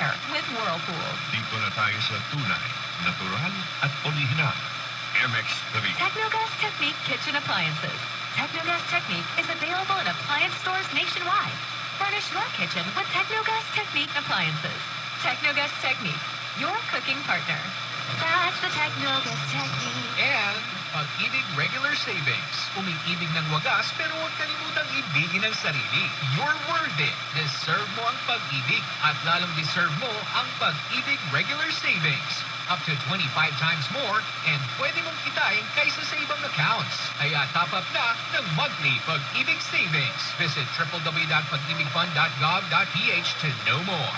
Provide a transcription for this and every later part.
air with Whirlpool. Dito na tayo sa tunay, natural at original. MX3. Technogas Technique Kitchen Appliances. Technogas Technique is available in appliance stores nationwide. Furnish your kitchen with Technogas Technique appliances. Technogas Technique, your cooking partner. That's the Technogas Technique. And Pag-ibig Regular Savings. Umiibig ng wagas pero huwag kalimutang ibigin ang sarili. You're worth it. Deserve mo ang pag-ibig at lalong deserve mo ang Pag-ibig Regular Savings. Up to 25 times more and pwede mong kitain kaysa sa ibang accounts. Kaya top up na ng monthly Pag-ibig Savings. Visit www.pag-ibigfund.gov.ph to know more.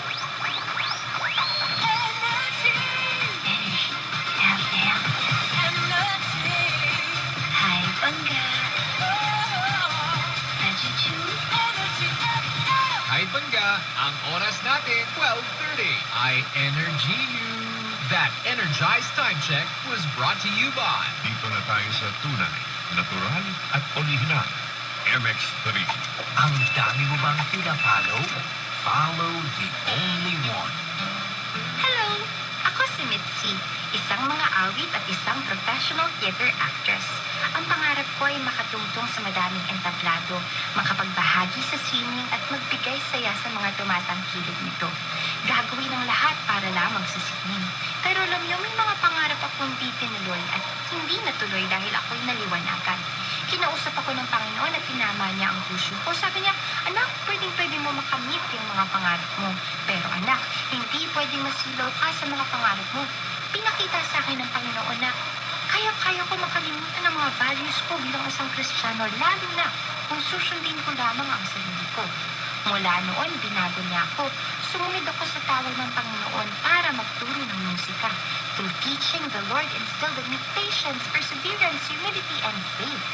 Hi, Bangga! Ang oras natin, 12:30. I energy you. That Energized Time Check was brought to you by... Dito na tayo sa tunay, natural at original. MX3. Ang dami mo bang pina-follow? Follow the only one. Hello! Ako si Mitzi, isang mga awit at isang professional theater actress. Ang pangarap ko ay makatungtong sa madaming entablado, makapagbahagi sa sining at magbigay saya sa mga tumatangkilik nito. Gagawin ang lahat para lamang sa sining. Pero alam niyo, may mga pangarap akong di tinuloy at hindi natuloy dahil ako'y naliwanagan. Kinausap ako ng Panginoon at tinama niya ang puso ko. Sabi niya, anak, pwede mo makamit yung mga pangarap mo. Pero anak, hindi pwedeng masilaw ka sa mga pangarap mo. Pinakita sa akin ng Panginoon na kaya ko makalimutan ang mga values ko bilang isang Kristiyano, lalo na kung susundin ko lamang ang sarili ko. Mula noon, binago niya ako. Sumunod ako sa tawag ng Panginoon para magturo ng musika. Through teaching, the Lord instilled in me patience, perseverance, humility, and faith.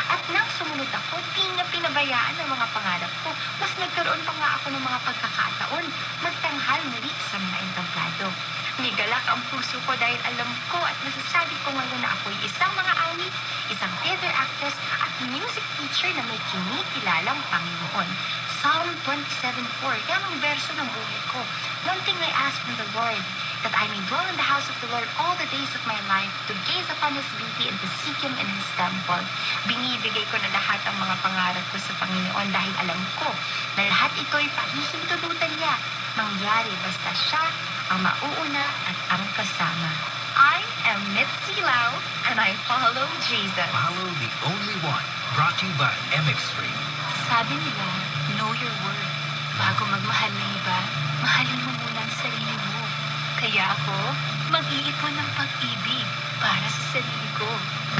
At nang sumunod ako, di niya pinabayaan ang mga pangarap ko. Mas nagkaroon pa nga ako ng mga pagkakataon magtanghal muli sa mga entablado. Nigalak ang puso ko dahil alam ko at masasabi ko ngayon na ako'y isang mga awit, isang theater actress at music teacher na may kinikilalang Panginoon. Psalm 27:4, yan ang verso ng buhay ko. One thing I ask from the Lord, that I may dwell in the house of the Lord all the days of my life, to gaze upon His beauty and to seek Him in His temple. Binibigay ko na lahat ang mga pangarap ko sa Panginoon dahil alam ko na lahat ito'y pahihintulutan niya. Mangyari basta siya ang mauuna at ang kasama. I am Mitzi Lau and I follow Jesus. Follow the only one. Brought to you by MX3. Sabi nila, know your worth. Bago magmahal ng iba, mahalin mo muna ang sarili mo. Kaya ako, mag-iipon ng pag-ibig para sa sarili ko.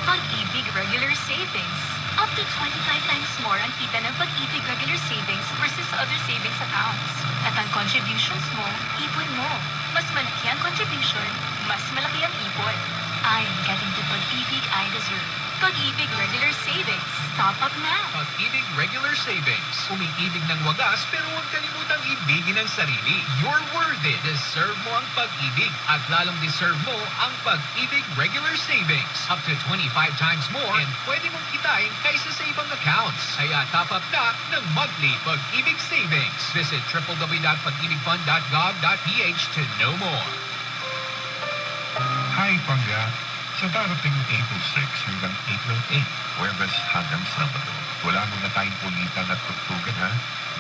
Pag-ibig Regular Savings. Up to 25 times more ang kita ng Pag-ibig Regular Savings versus other savings accounts. At ang contributions mo, ipon mo. Mas malaki ang contribution, mas malaki ang ipon. I am getting the Pag-ibig I deserve. Pag-ibig Regular Savings. Top up na. Pag-ibig Regular Savings. Umiibig ng wagas pero huwag kalimutang ibigin ang sarili. You're worth it. Deserve mo ang pag-ibig at lalong deserve mo ang Pag-ibig Regular Savings. Up to 25 times more and pwede mong kitain kaysa sa ibang accounts. Kaya top up na ng monthly Pag-ibig Savings. Visit www.pag-ibigfund.gov.ph to know more. Hi, Pangga. Sa darating April 6 hanggang April 8, Huwebes hanggang Sabado, wala muna tayong pulitan at tugtugan ha.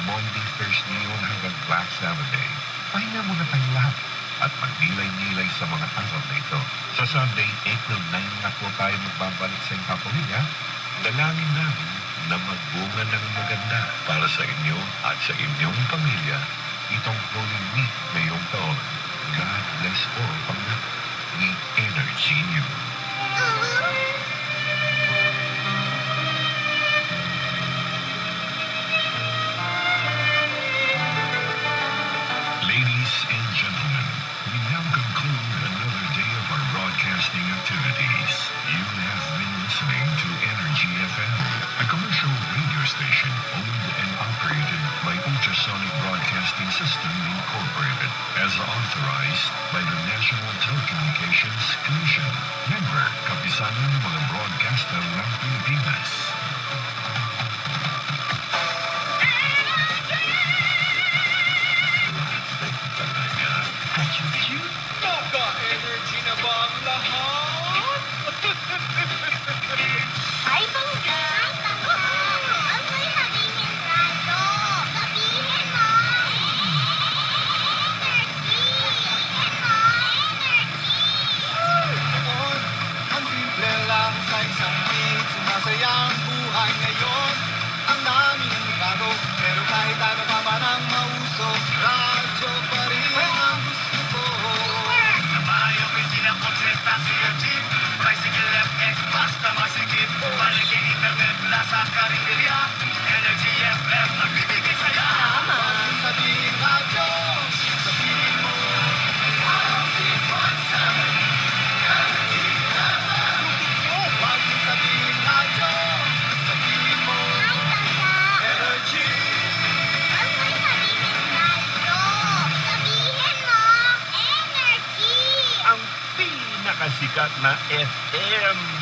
Monday, Thursday yun hanggang Black Saturday. Pahinga muna tayong lahat at magnilay-nilay sa mga araw na ito. Sa Sunday, April 9 na po tayo magbabalik sa kapamilya. Dalangin namin na magbunga ng maganda para sa inyo at sa inyong pamilya itong Holy Week ngayong taon. God bless all, Pangga. We energy you. Ladies and gentlemen, we now conclude another day of our broadcasting activities. You have been listening to Energy FM, a commercial radio station owned and operated by Ultrasonic Broadcasting System Incorporated, as authorized by the National Telecommunications Commission. Member, kapisanan ng mga broadcaster ng Pilipinas. Talaga. sikat na FM.